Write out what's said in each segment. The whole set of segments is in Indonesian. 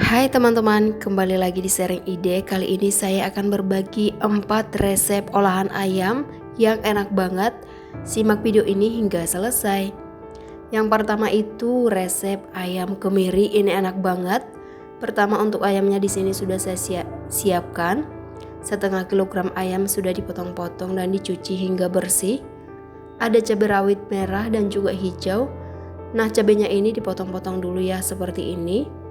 Hai teman-teman, kembali lagi di sharing ide. Kali ini saya akan berbagi 4 resep olahan ayam yang enak banget. Simak video ini hingga selesai. Yang pertama itu resep ayam kemiri, ini enak banget. Pertama untuk ayamnya di sini sudah saya siapkan. Setengah kilogram ayam sudah dipotong-potong dan dicuci hingga bersih. Ada cabai rawit merah dan juga hijau. Nah, cabainya ini dipotong-potong dulu ya seperti ini.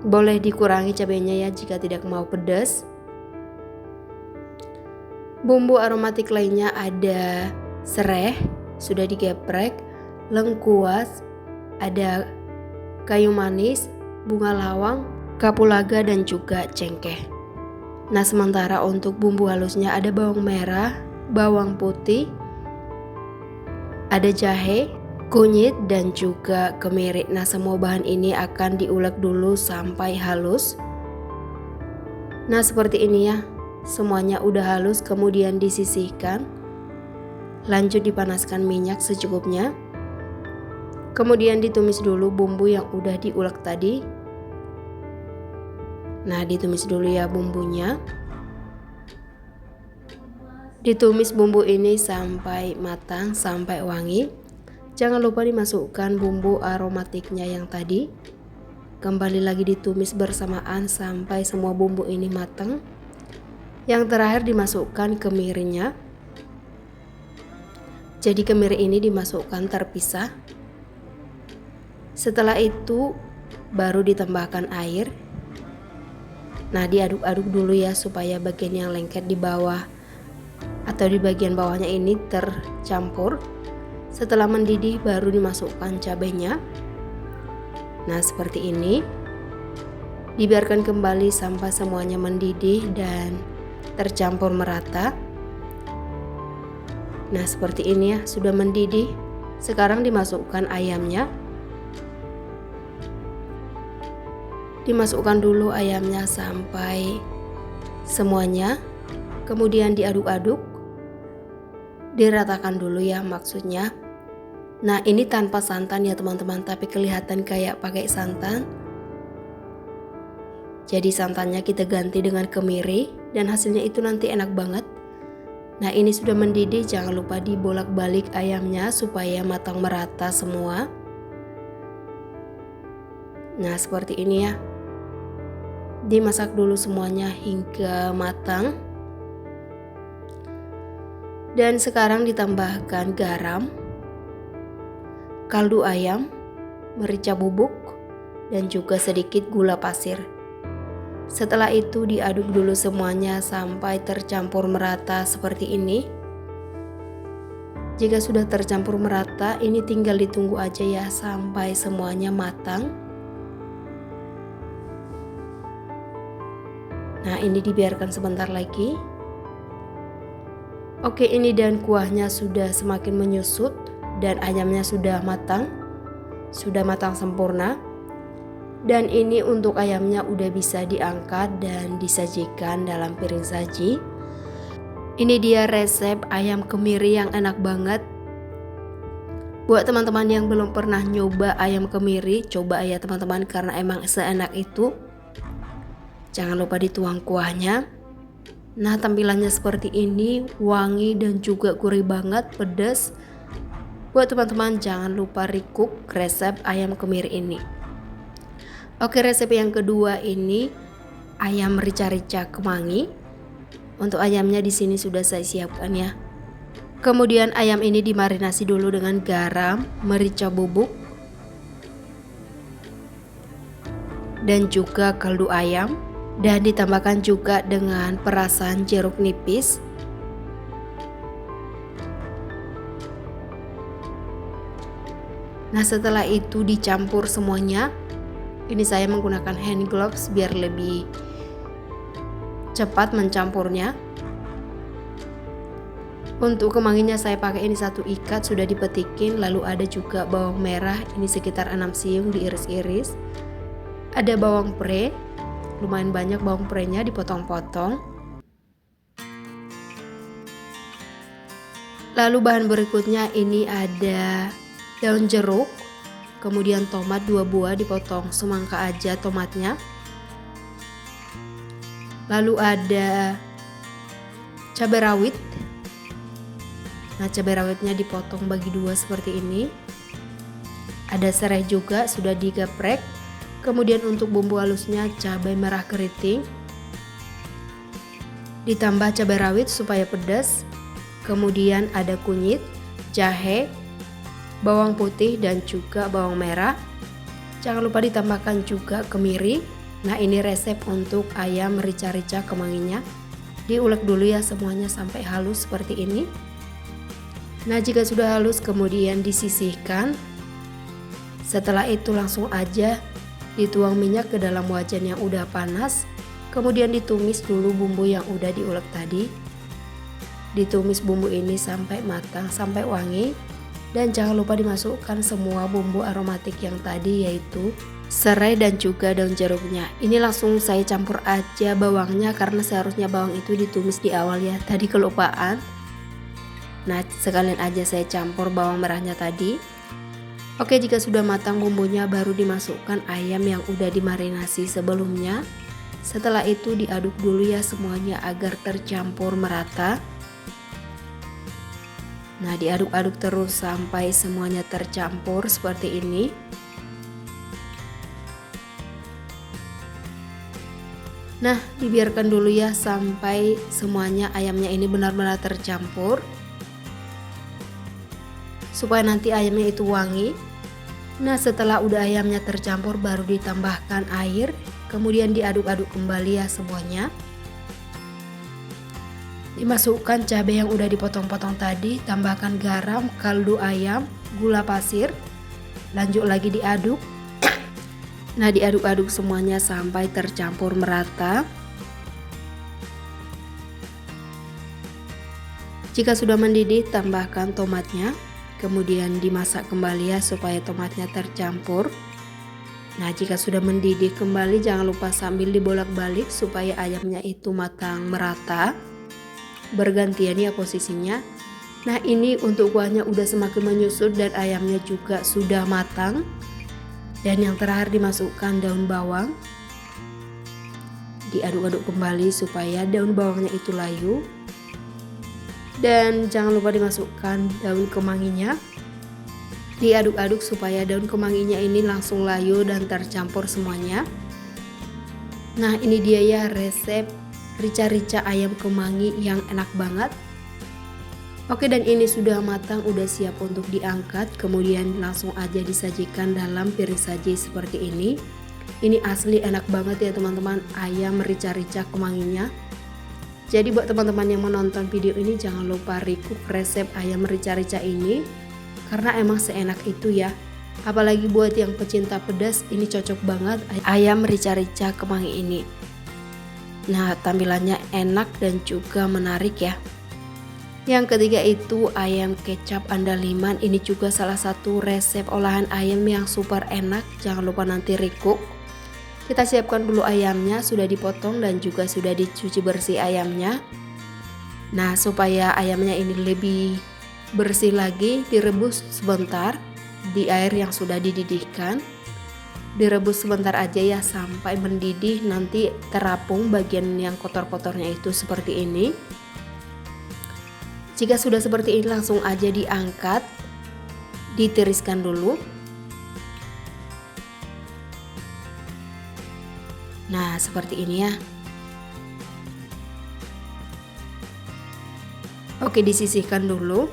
Boleh dikurangi cabenya ya jika tidak mau pedas. Bumbu aromatik lainnya ada sereh, sudah digeprek, lengkuas, ada kayu manis, bunga lawang, kapulaga dan juga cengkeh. Nah, sementara untuk bumbu halusnya ada bawang merah, bawang putih, ada jahe, kunyit dan juga kemiri. Nah, semua bahan ini akan diulek dulu sampai halus. Nah, seperti ini ya. Semuanya udah halus, kemudian disisihkan. Lanjut dipanaskan minyak secukupnya. Kemudian ditumis dulu bumbu yang udah diulek tadi. Nah, ditumis dulu ya bumbunya. Ditumis bumbu ini sampai matang, sampai wangi. Jangan lupa dimasukkan bumbu aromatiknya yang tadi. Kembali lagi ditumis bersamaan sampai semua bumbu ini matang. Yang terakhir dimasukkan kemirinya. Jadi kemiri ini dimasukkan terpisah. Setelah itu baru ditambahkan air. Nah, diaduk-aduk dulu ya supaya bagian yang lengket di bawah atau di bagian bawahnya ini tercampur. Setelah mendidih baru dimasukkan cabenya. Nah, seperti ini. Dibiarkan kembali sampai semuanya mendidih dan tercampur merata. Nah, seperti ini ya, sudah mendidih. Sekarang dimasukkan ayamnya. Dimasukkan dulu ayamnya sampai semuanya. Kemudian diaduk-aduk. Diratakan dulu ya maksudnya. Nah, ini tanpa santan ya teman-teman, tapi kelihatan kayak pakai santan. Jadi santannya kita ganti dengan kemiri dan hasilnya itu nanti enak banget. Nah, ini sudah mendidih, jangan lupa dibolak-balik ayamnya supaya matang merata semua. Nah, seperti ini ya. Dimasak dulu semuanya hingga matang. Dan sekarang ditambahkan garam, kaldu ayam, merica bubuk, dan juga sedikit gula pasir. Setelah itu diaduk dulu semuanya sampai tercampur merata seperti ini. Jika sudah tercampur merata, ini tinggal ditunggu aja ya sampai semuanya matang. Nah, ini dibiarkan sebentar lagi. Oke, ini dan kuahnya sudah semakin menyusut dan ayamnya sudah matang sempurna. Dan ini untuk ayamnya udah bisa diangkat dan disajikan dalam piring saji. Ini dia resep ayam kemiri yang enak banget. Buat teman-teman yang belum pernah nyoba ayam kemiri, coba ya teman-teman karena emang seenak itu. Jangan lupa dituang kuahnya. Nah, tampilannya seperti ini, wangi dan juga gurih banget, pedas. Buat teman-teman jangan lupa recook resep ayam kemiri ini. Oke, resep yang kedua ini ayam rica-rica kemangi. Untuk ayamnya di sini sudah saya siapkan ya. Kemudian ayam ini dimarinasi dulu dengan garam, merica bubuk, dan juga kaldu ayam. Dan ditambahkan juga dengan perasan jeruk nipis. Nah, setelah itu dicampur semuanya. Ini saya menggunakan hand gloves biar lebih cepat mencampurnya. Untuk kemanginya saya pakai ini 1 ikat sudah dipetikin. Lalu ada juga bawang merah, ini sekitar 6 siung diiris-iris. Ada bawang pre. Lumayan banyak bawang prenya dipotong-potong. Lalu bahan berikutnya ini ada daun jeruk, kemudian tomat 2 buah dipotong semangka aja tomatnya. Lalu ada cabai rawit. Nah, cabai rawitnya dipotong bagi 2 seperti ini. Ada serai juga sudah digeprek. Kemudian untuk bumbu halusnya cabai merah keriting. Ditambah cabai rawit supaya pedas. Kemudian ada kunyit, jahe, bawang putih dan juga bawang merah. Jangan lupa ditambahkan juga kemiri. Nah, ini resep untuk ayam rica-rica kemanginya. Diulek dulu ya semuanya sampai halus seperti ini. Nah, jika sudah halus kemudian disisihkan. Setelah itu langsung aja dituang minyak ke dalam wajan yang udah panas. Kemudian ditumis dulu bumbu yang udah diulek tadi. Ditumis bumbu ini sampai matang, sampai wangi. Dan jangan lupa dimasukkan semua bumbu aromatik yang tadi, yaitu serai dan juga daun jeruknya. Ini langsung saya campur aja bawangnya karena seharusnya bawang itu ditumis di awal ya. Tadi kelupaan. Nah, sekalian aja saya campur bawang merahnya tadi. Oke, jika sudah matang bumbunya baru dimasukkan ayam yang udah dimarinasi sebelumnya. Setelah itu diaduk dulu ya semuanya agar tercampur merata. Nah, diaduk-aduk terus sampai semuanya tercampur seperti ini. Nah, dibiarkan dulu ya sampai semuanya ayamnya ini benar-benar tercampur. Supaya nanti ayamnya itu wangi. Nah, setelah udah ayamnya tercampur baru ditambahkan air, kemudian diaduk-aduk kembali ya semuanya. Dimasukkan cabai yang udah dipotong-potong tadi, tambahkan garam, kaldu ayam, gula pasir. Lanjut lagi diaduk. Nah, diaduk-aduk semuanya sampai tercampur merata. Jika sudah mendidih, tambahkan tomatnya. Kemudian dimasak kembali ya supaya tomatnya tercampur. Nah, jika sudah mendidih kembali jangan lupa sambil dibolak-balik supaya ayamnya itu matang merata. Bergantian ya posisinya. Nah, ini untuk kuahnya udah semakin menyusut dan ayamnya juga sudah matang. Dan yang terakhir dimasukkan daun bawang. Diaduk-aduk kembali supaya daun bawangnya itu layu. Dan jangan lupa dimasukkan daun kemanginya. Diaduk-aduk supaya daun kemanginya ini langsung layu dan tercampur semuanya. Nah, ini dia ya resep rica-rica ayam kemangi yang enak banget. Oke, dan ini sudah matang, udah siap untuk diangkat. Kemudian langsung aja disajikan dalam piring saji seperti ini. Ini asli enak banget ya teman-teman, ayam rica-rica kemanginya. Jadi buat teman-teman yang menonton video ini jangan lupa recook resep ayam rica-rica ini. Karena emang seenak itu ya. Apalagi buat yang pecinta pedas, ini cocok banget ayam rica-rica kemangi ini. Nah, tampilannya enak dan juga menarik ya. Yang ketiga itu ayam kecap andaliman. Ini juga salah satu resep olahan ayam yang super enak. Jangan lupa nanti recook. Kita siapkan dulu ayamnya, sudah dipotong dan juga sudah dicuci bersih ayamnya. Nah, supaya ayamnya ini lebih bersih lagi, direbus sebentar di air yang sudah dididihkan. Direbus sebentar aja ya sampai mendidih, nanti terapung bagian yang kotor-kotornya itu seperti ini. Jika sudah seperti ini langsung aja diangkat, ditiriskan dulu. Nah, seperti ini ya. Oke, disisihkan dulu.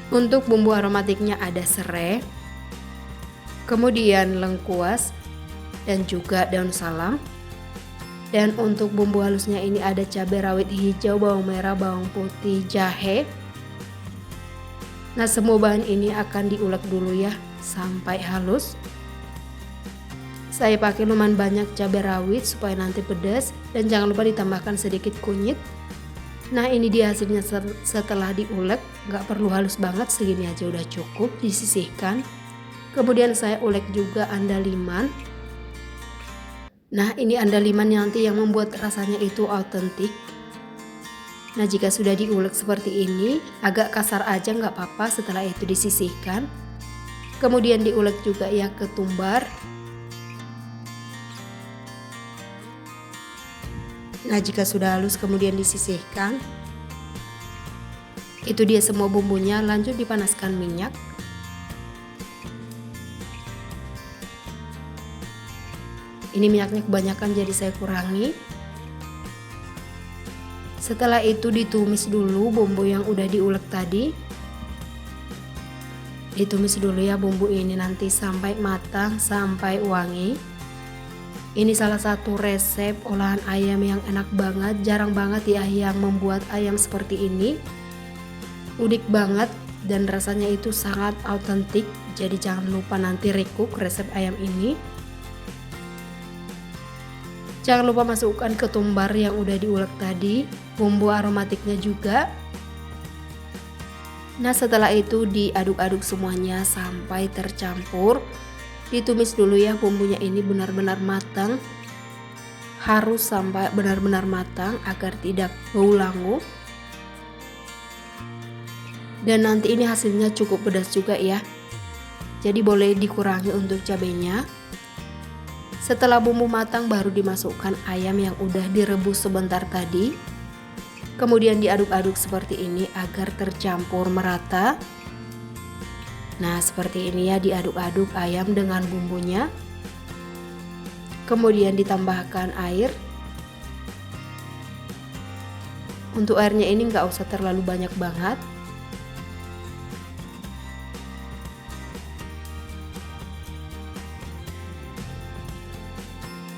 Untuk bumbu aromatiknya ada serai, kemudian lengkuas dan juga daun salam. Dan untuk bumbu halusnya ini ada cabai rawit hijau, bawang merah, bawang putih, jahe. Nah, semua bahan ini akan diulek dulu ya sampai halus. Saya pakai lumayan banyak cabai rawit supaya nanti pedas, dan jangan lupa ditambahkan sedikit kunyit. Nah, ini dia hasilnya setelah diulek, nggak perlu halus banget, segini aja udah cukup. Disisihkan. Kemudian saya ulek juga andaliman. Nah, ini andaliman nanti yang membuat rasanya itu autentik. Nah, jika sudah diulek seperti ini, agak kasar aja nggak apa-apa, setelah itu disisihkan. Kemudian diulek juga ya ketumbar. Nah, jika sudah halus kemudian disisihkan. Itu dia semua bumbunya, lanjut dipanaskan minyak. Ini minyaknya kebanyakan jadi saya kurangi. Setelah itu ditumis dulu bumbu yang udah diulek tadi. Ditumis dulu ya bumbu ini nanti sampai matang, sampai wangi. Ini salah satu resep olahan ayam yang enak banget. Jarang banget ya yang membuat ayam seperti ini. Unik banget dan rasanya itu sangat autentik. Jadi jangan lupa nanti recook resep ayam ini. Jangan lupa masukkan ketumbar yang udah diulek tadi, bumbu aromatiknya juga. Nah, setelah itu diaduk-aduk semuanya sampai tercampur. Ditumis dulu ya bumbunya, ini benar-benar matang. Harus sampai benar-benar matang agar tidak bau langu. Dan nanti ini hasilnya cukup pedas juga ya. Jadi boleh dikurangi untuk cabenya. Setelah bumbu matang baru dimasukkan ayam yang udah direbus sebentar tadi. Kemudian diaduk-aduk seperti ini agar tercampur merata. Nah, seperti ini ya, diaduk-aduk ayam dengan bumbunya. Kemudian ditambahkan air. Untuk airnya ini nggak usah terlalu banyak banget.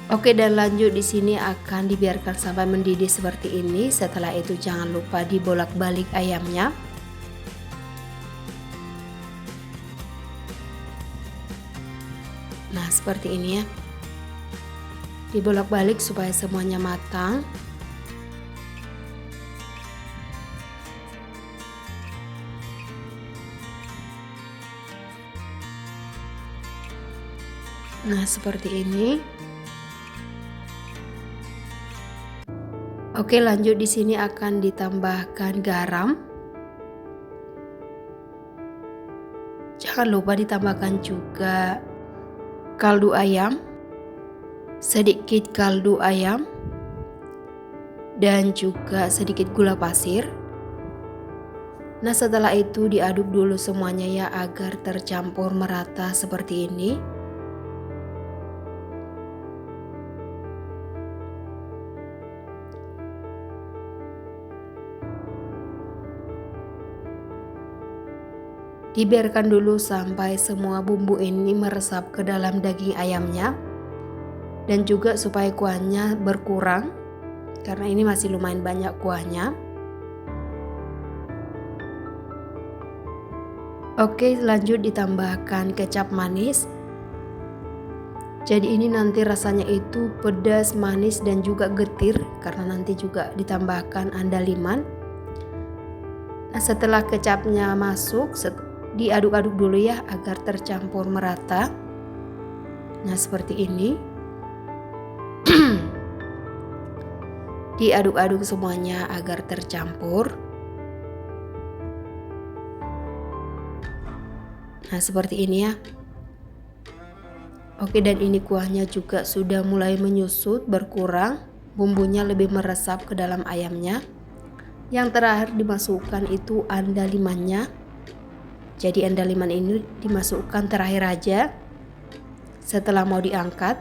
Oke, dan lanjut di sini akan dibiarkan sampai mendidih seperti ini. Setelah itu jangan lupa dibolak-balik ayamnya. Nah, seperti ini ya. Dibolak-balik supaya semuanya matang. Nah, seperti ini. Oke, lanjut di sini akan ditambahkan garam. Jangan lupa ditambahkan juga kaldu ayam, sedikit kaldu ayam, dan juga sedikit gula pasir. Nah, setelah itu diaduk dulu semuanya ya agar tercampur merata seperti ini. Dibiarkan dulu sampai semua bumbu ini meresap ke dalam daging ayamnya. Dan juga supaya kuahnya berkurang. Karena ini masih lumayan banyak kuahnya. Oke, lanjut ditambahkan kecap manis. Jadi ini nanti rasanya itu pedas, manis, dan juga getir. Karena nanti juga ditambahkan andaliman. Nah, setelah kecapnya masuk, diaduk-aduk dulu ya agar tercampur merata. Nah, seperti ini. Diaduk-aduk semuanya agar tercampur. Nah, seperti ini ya. Oke, dan ini kuahnya juga sudah mulai menyusut, berkurang. Bumbunya lebih meresap ke dalam ayamnya. Yang terakhir dimasukkan itu andalimannya. Jadi andaliman ini dimasukkan terakhir aja setelah mau diangkat.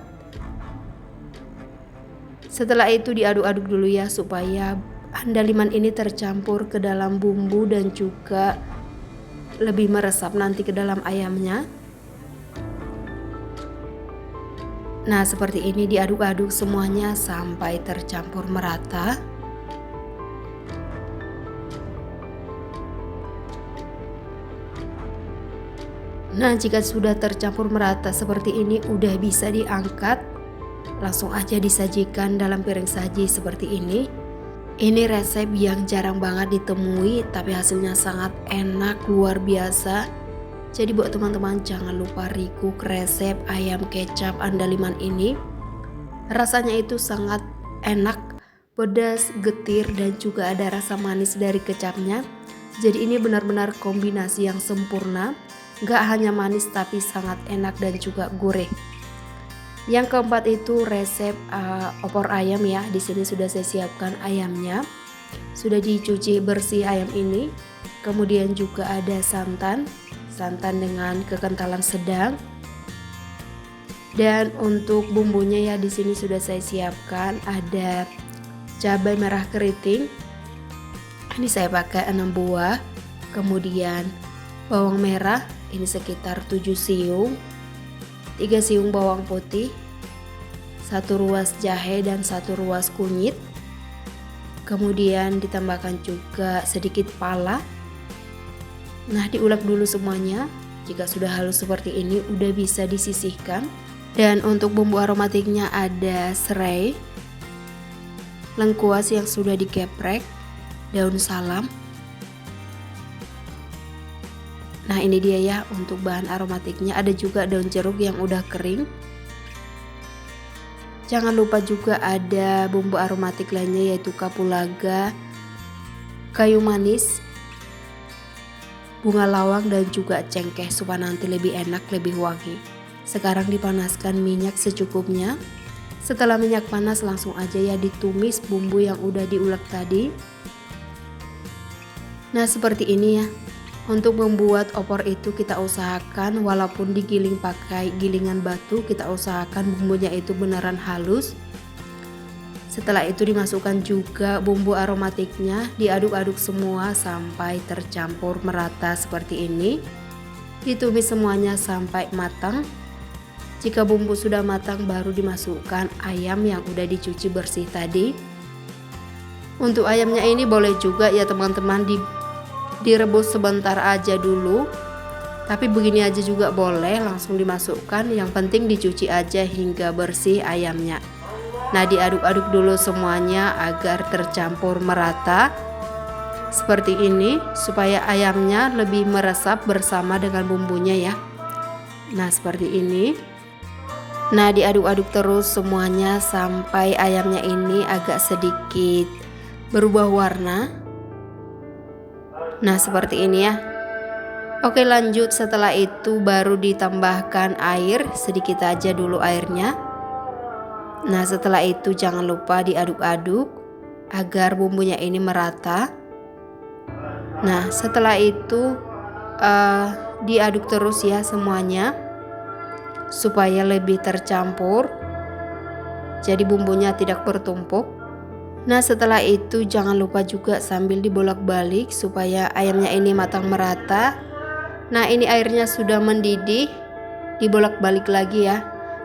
Setelah itu diaduk-aduk dulu ya supaya andaliman ini tercampur ke dalam bumbu dan juga lebih meresap nanti ke dalam ayamnya. Nah, seperti ini diaduk-aduk semuanya sampai tercampur merata. Nah, jika sudah tercampur merata seperti ini udah bisa diangkat. Langsung aja disajikan dalam piring saji seperti ini. Ini resep yang jarang banget ditemui tapi hasilnya sangat enak, luar biasa. Jadi buat teman-teman jangan lupa recook resep ayam kecap andaliman ini. Rasanya itu sangat enak, pedas, getir, dan juga ada rasa manis dari kecapnya. Jadi ini benar-benar kombinasi yang sempurna. Gak hanya manis tapi sangat enak dan juga gurih. Yang keempat itu resep opor ayam ya. Di sini sudah saya siapkan ayamnya. Sudah dicuci bersih ayam ini. Kemudian juga ada santan dengan kekentalan sedang. Dan untuk bumbunya ya di sini sudah saya siapkan, ada cabai merah keriting. Ini saya pakai 6 buah. Kemudian bawang merah ini sekitar 7 siung. 3 siung bawang putih, 1 ruas jahe dan 1 ruas kunyit. Kemudian ditambahkan juga sedikit pala. Nah, diulek dulu semuanya. Jika sudah halus seperti ini udah bisa disisihkan. Dan untuk bumbu aromatiknya ada serai, lengkuas yang sudah dikeprek, daun salam. Nah, ini dia ya untuk bahan aromatiknya. Ada juga daun jeruk yang udah kering. Jangan lupa juga ada bumbu aromatik lainnya yaitu kapulaga, kayu manis, bunga lawang dan juga cengkeh supaya nanti lebih enak, lebih wangi. Sekarang dipanaskan minyak secukupnya. Setelah minyak panas langsung aja ya ditumis bumbu yang udah diulek tadi. Nah, seperti ini ya. Untuk membuat opor itu kita usahakan walaupun digiling pakai gilingan batu, kita usahakan bumbunya itu beneran halus. Setelah itu dimasukkan juga bumbu aromatiknya, diaduk-aduk semua sampai tercampur merata seperti ini. Ditumis semuanya sampai matang. Jika bumbu sudah matang baru dimasukkan ayam yang udah dicuci bersih tadi. Untuk ayamnya ini boleh juga ya teman-teman direbus sebentar aja dulu, tapi begini aja juga boleh, langsung dimasukkan. Yang penting dicuci aja hingga bersih ayamnya. Nah, diaduk-aduk dulu semuanya agar tercampur merata seperti ini supaya ayamnya lebih meresap bersama dengan bumbunya ya. Nah, seperti ini. Nah, diaduk-aduk terus semuanya sampai ayamnya ini agak sedikit berubah warna. Nah, seperti ini ya. Oke, lanjut. Setelah itu baru ditambahkan air, sedikit aja dulu airnya. Nah, setelah itu jangan lupa diaduk-aduk agar bumbunya ini merata. Nah, setelah itu diaduk terus ya semuanya supaya lebih tercampur. Jadi bumbunya tidak bertumpuk. Nah, setelah itu jangan lupa juga sambil dibolak-balik supaya ayamnya ini matang merata. Nah, ini airnya sudah mendidih, dibolak-balik lagi ya.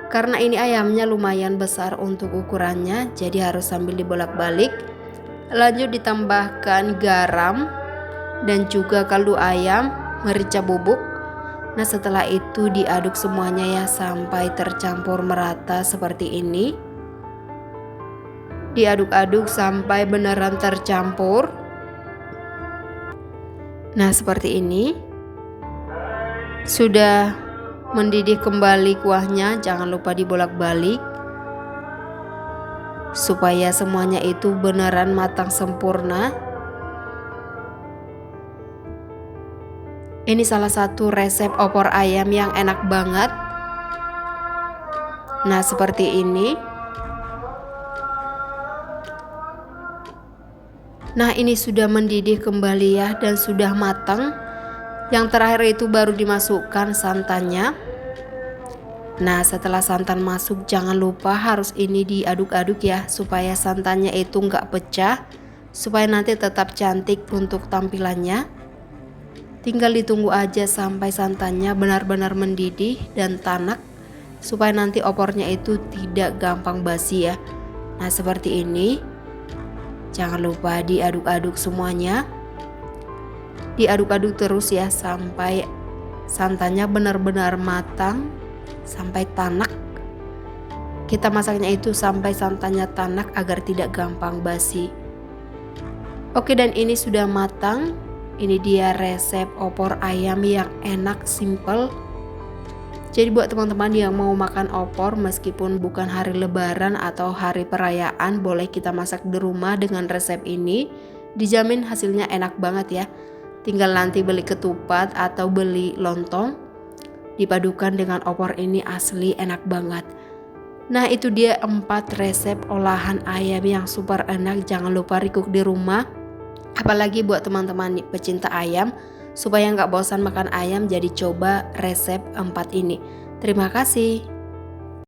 Karena ini ayamnya lumayan besar untuk ukurannya, jadi harus sambil dibolak-balik. Lanjut ditambahkan garam dan juga kaldu ayam, merica bubuk. Nah, setelah itu diaduk semuanya ya sampai tercampur merata seperti ini. Diaduk-aduk sampai beneran tercampur. Nah, seperti ini. Sudah mendidih kembali kuahnya, jangan lupa dibolak-balik supaya semuanya itu beneran matang sempurna. Ini salah satu resep opor ayam yang enak banget. Nah, seperti ini. Nah, ini sudah mendidih kembali ya dan sudah matang. Yang terakhir itu baru dimasukkan santannya. Nah, setelah santan masuk jangan lupa harus ini diaduk-aduk ya supaya santannya itu nggak pecah, supaya nanti tetap cantik untuk tampilannya. Tinggal ditunggu aja sampai santannya benar-benar mendidih dan tanak supaya nanti opornya itu tidak gampang basi ya. Nah, seperti ini. Jangan lupa diaduk-aduk semuanya. Diaduk-aduk terus ya sampai santannya benar-benar matang, sampai tanak. Kita masaknya itu sampai santannya tanak agar tidak gampang basi. Oke, dan ini sudah matang. Ini dia resep opor ayam yang enak, simple. Jadi buat teman-teman yang mau makan opor meskipun bukan hari lebaran atau hari perayaan, boleh kita masak di rumah dengan resep ini. Dijamin hasilnya enak banget ya. Tinggal nanti beli ketupat atau beli lontong, dipadukan dengan opor ini asli enak banget. Nah itu dia 4 resep olahan ayam yang super enak. Jangan lupa recook di rumah. Apalagi buat teman-teman pecinta ayam, supaya nggak bosan makan ayam, jadi coba resep 4 ini. Terima kasih.